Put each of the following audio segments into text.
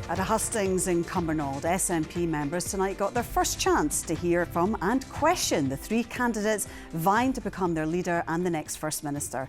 At a hustings in Cumbernauld, SNP members tonight got their first chance to hear from and question the three candidates vying to become their leader and the next First Minister.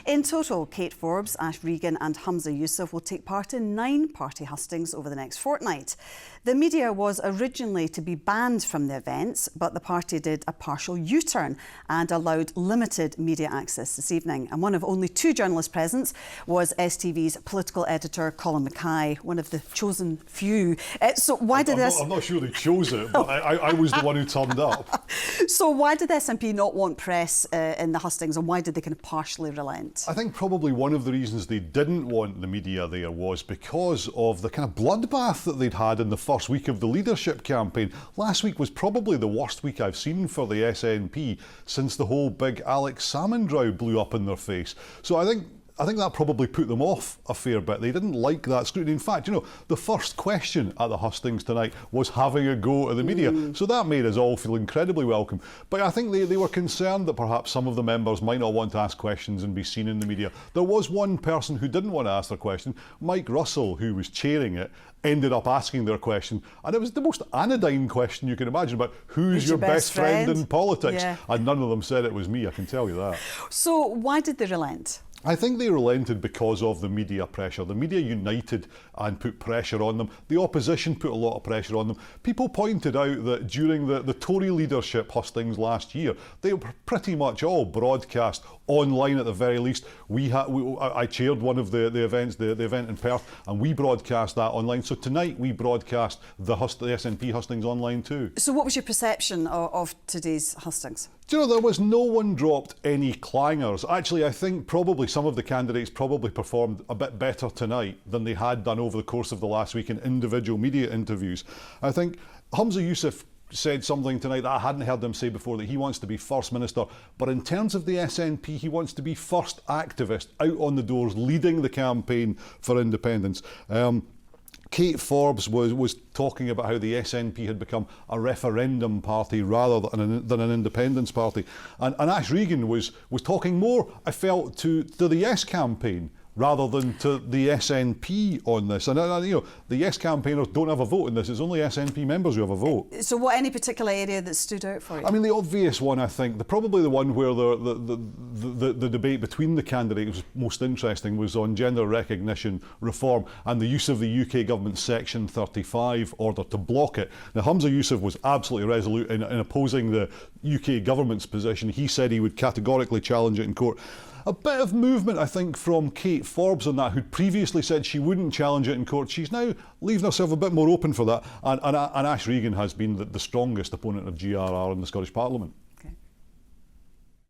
In total, Kate Forbes, Ash Regan and Humza Yousaf will take part in 9 party hustings over the next fortnight. The media was originally to be banned from the events, but the party did a partial U-turn and allowed limited media access this evening. And one of only 2 journalists present was STV's political editor Colin Mackay, one of the chosen few. So why did this? I'm not sure they chose it, but I was the one who turned up. So why did the SNP not want press in the hustings, and why did they kind of partially relent? I think probably one of the reasons they didn't want the media there was because of the kind of bloodbath that they'd had in the first week of the leadership campaign. Last week was probably the worst week I've seen for the SNP since the whole big Alex Salmond row blew up in their face. So I think that probably put them off a fair bit. They didn't like that scrutiny. In fact, you know, the first question at the hustings tonight was having a go at the media. So that made us all feel incredibly welcome. But I think they were concerned that perhaps some of the members might not want to ask questions and be seen in the media. There was one person who didn't want to ask their question. Mike Russell, who was chairing it, ended up asking their question. And it was the most anodyne question you can imagine about who's your best friend in politics. Yeah. And none of them said it was me, I can tell you that. So why did they relent? I think they relented because of the media pressure. The media united and put pressure on them. The opposition put a lot of pressure on them. People pointed out that during the Tory leadership hustings last year, they were pretty much all broadcast online at the very least. I chaired one of the events, the event in Perth, and we broadcast that online. So tonight we broadcast the SNP hustings online too. So what was your perception of today's hustings? Do you know, there was no one dropped any clangers. Actually, I think probably some of the candidates probably performed a bit better tonight than they had done over the course of the last week in individual media interviews. I think Humza Yousaf said something tonight that I hadn't heard him say before, that he wants to be First Minister, but in terms of the SNP, he wants to be first activist, out on the doors, leading the campaign for independence. Kate Forbes was talking about how the SNP had become a referendum party rather than an independence party. And Ash Regan was talking more, I felt, to the Yes campaign rather than to the SNP on this. And you know, the Yes campaigners don't have a vote in this. It's only SNP members who have a vote. So what, any particular area that stood out for you? I mean, the obvious one, I think, probably the one where the debate between the candidates was most interesting was on gender recognition reform and the use of the UK government's Section 35 order to block it. Now, Humza Yousaf was absolutely resolute in opposing the UK government's position. He said he would categorically challenge it in court. A bit of movement, I think, from Kate Forbes on that, who'd previously said she wouldn't challenge it in court. She's now leaving herself a bit more open for that. And Ash Regan has been the strongest opponent of GRR in the Scottish Parliament. Okay.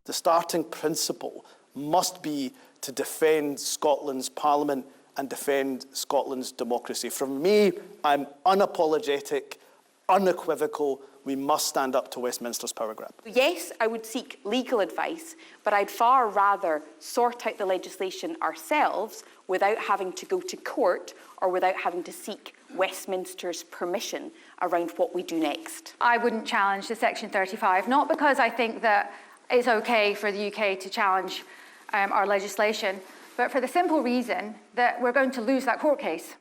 The starting principle must be to defend Scotland's Parliament and defend Scotland's democracy. From me, I'm unapologetic, unequivocal. We must stand up to Westminster's power grab. Yes, I would seek legal advice, but I'd far rather sort out the legislation ourselves without having to go to court or without having to seek Westminster's permission around what we do next. I wouldn't challenge the Section 35, not because I think that it's okay for the UK to challenge our legislation, but for the simple reason that we're going to lose that court case.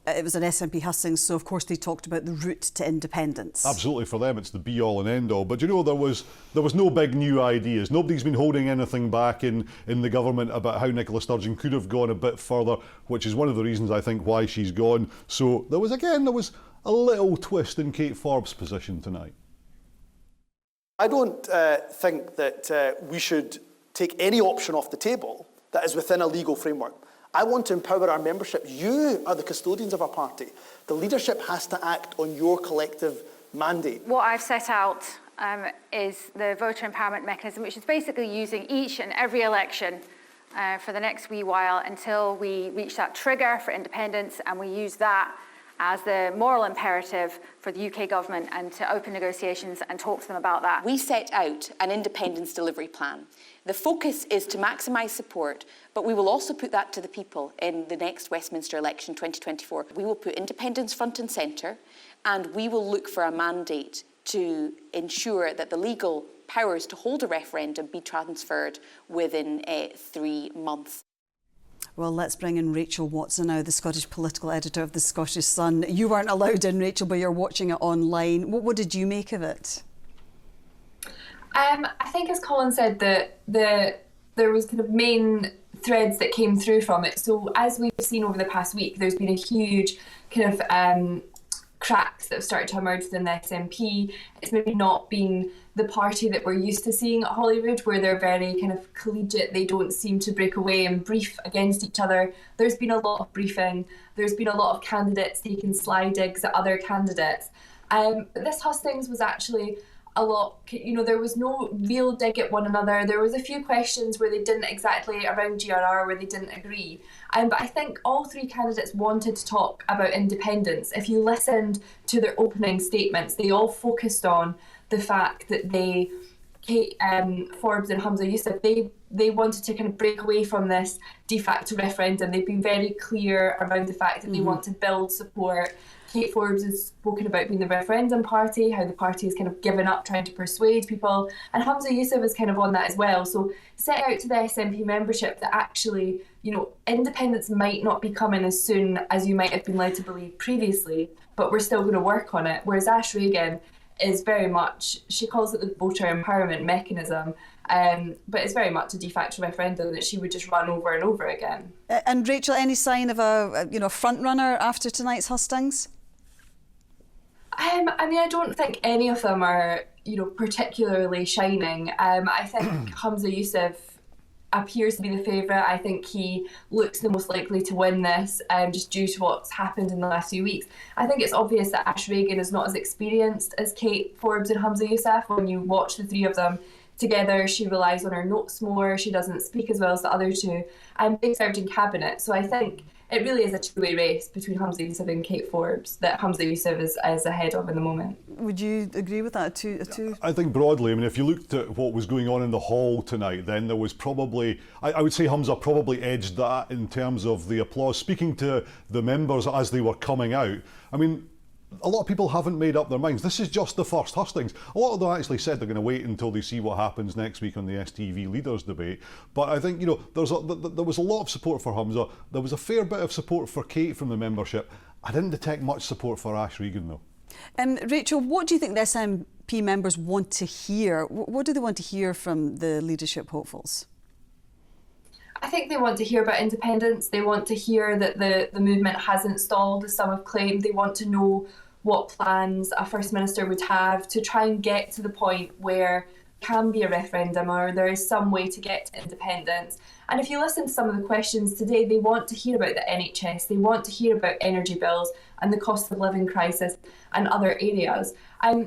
It was an SNP hustings, so of course they talked about the route to independence. Absolutely, for them it's the be-all and end-all. But you know, there was no big new ideas. Nobody's been holding anything back in the government about how Nicola Sturgeon could have gone a bit further, which is one of the reasons I think why she's gone. So there was a little twist in Kate Forbes' position tonight. I don't think that we should take any option off the table that is within a legal framework. I want to empower our membership. You are the custodians of our party. The leadership has to act on your collective mandate. What I've set out is the voter empowerment mechanism, which is basically using each and every election for the next wee while until we reach that trigger for independence, and we use that as the moral imperative for the UK government and to open negotiations and talk to them about that. We set out an independence delivery plan. The focus is to maximise support, but we will also put that to the people in the next Westminster election 2024. We will put independence front and centre, and we will look for a mandate to ensure that the legal powers to hold a referendum be transferred within 3 months. Well, let's bring in Rachel Watson now, the Scottish political editor of the Scottish Sun. You weren't allowed in, Rachel, but you're watching it online. What did you make of it? I think, as Colin said, that there was kind of main threads that came through from it. So as we've seen over the past week, there's been a huge kind of cracks that have started to emerge within the SNP. It's maybe not been the party that we're used to seeing at Holyrood, where they're very kind of collegiate. They don't seem to break away and brief against each other. There's been a lot of briefing. There's been a lot of candidates taking sly digs at other candidates. But this hustings was actually a lot, there was no real dig at one another. There was a few questions where they didn't exactly, around GRR, where they didn't agree. But I think all three candidates wanted to talk about independence. If you listened to their opening statements, they all focused on the fact that Kate Forbes and Humza Yousaf, they wanted to kind of break away from this de facto referendum. They've been very clear around the fact that they want to build support. Kate Forbes has spoken about being the referendum party, how the party has kind of given up trying to persuade people, and Humza Yousaf is kind of on that as well. So set out to the SNP membership that actually, independence might not be coming as soon as you might have been led to believe previously, but we're still going to work on it. Whereas Ash Regan is very much, she calls it the voter empowerment mechanism, but it's very much a de facto referendum that she would just run over and over again. And Rachel, any sign of a front runner after tonight's hustings? I don't think any of them are, particularly shining. I think Humza Yousaf appears to be the favourite. I think he looks the most likely to win this, just due to what's happened in the last few weeks. I think it's obvious that Ash Regan is not as experienced as Kate Forbes and Humza Yousaf. When you watch the three of them together, she relies on her notes more. She doesn't speak as well as the other two. They served in cabinet, so I think it really is a two-way race between Humza Yousaf and Kate Forbes that Humza Yousaf is ahead of in the moment. Would you agree with that too? I think broadly, if you looked at what was going on in the hall tonight, then there was probably, I would say Humza probably edged that in terms of the applause. Speaking to the members as they were coming out, a lot of people haven't made up their minds. This is just the first hustings. A lot of them actually said they're going to wait until they see what happens next week on the STV leaders debate. But I think, there was a lot of support for Humza. There was a fair bit of support for Kate from the membership. I didn't detect much support for Ash Regan, though. Rachel, what do you think the SNP members want to hear? What do they want to hear from the leadership hopefuls? I think they want to hear about independence. They want to hear that the movement hasn't stalled, as some have claimed. They want to know what plans a First Minister would have to try and get to the point where there can be a referendum or there is some way to get to independence. And if you listen to some of the questions today, they want to hear about the NHS, they want to hear about energy bills and the cost of living crisis and other areas.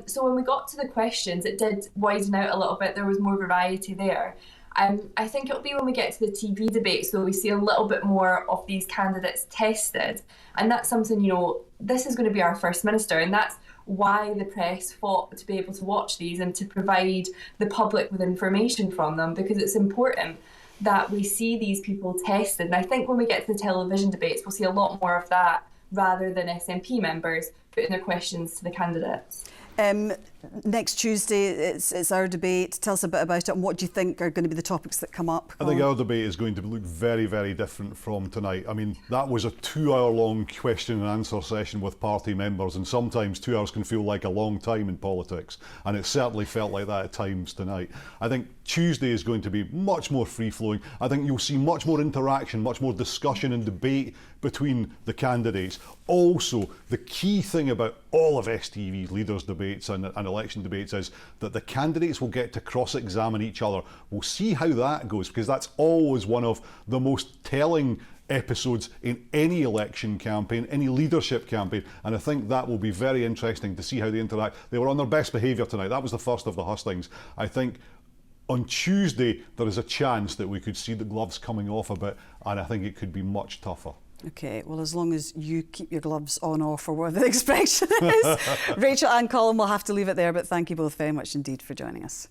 So when we got to the questions, it did widen out a little bit. There was more variety there. I think it'll be when we get to the TV debate, so we see a little bit more of these candidates tested. And that's something, this is going to be our First Minister, and that's why the press fought to be able to watch these and to provide the public with information from them, because it's important that we see these people tested. And I think when we get to the television debates, we'll see a lot more of that rather than SNP members putting their questions to the candidates. Next Tuesday, it's our debate. Tell us a bit about it, and what do you think are going to be the topics that come up, Colin? I think our debate is going to look very, very different from tonight. That was a 2-hour-long question and answer session with party members, and sometimes 2 hours can feel like a long time in politics, and it certainly felt like that at times tonight. I think Tuesday is going to be much more free-flowing. I think you'll see much more interaction, much more discussion and debate between the candidates. Also, the key thing about all of STV's leaders debates and election debates is that the candidates will get to cross-examine each other. We'll see how that goes, because that's always one of the most telling episodes in any election campaign, any leadership campaign, and I think that will be very interesting to see how they interact. They were on their best behaviour tonight. That was the first of the hustings. I think on Tuesday there is a chance that we could see the gloves coming off a bit, and I think it could be much tougher. OK, well, as long as you keep your gloves on off, or whatever the expression is. Rachel and Colin, we'll have to leave it there, but thank you both very much indeed for joining us.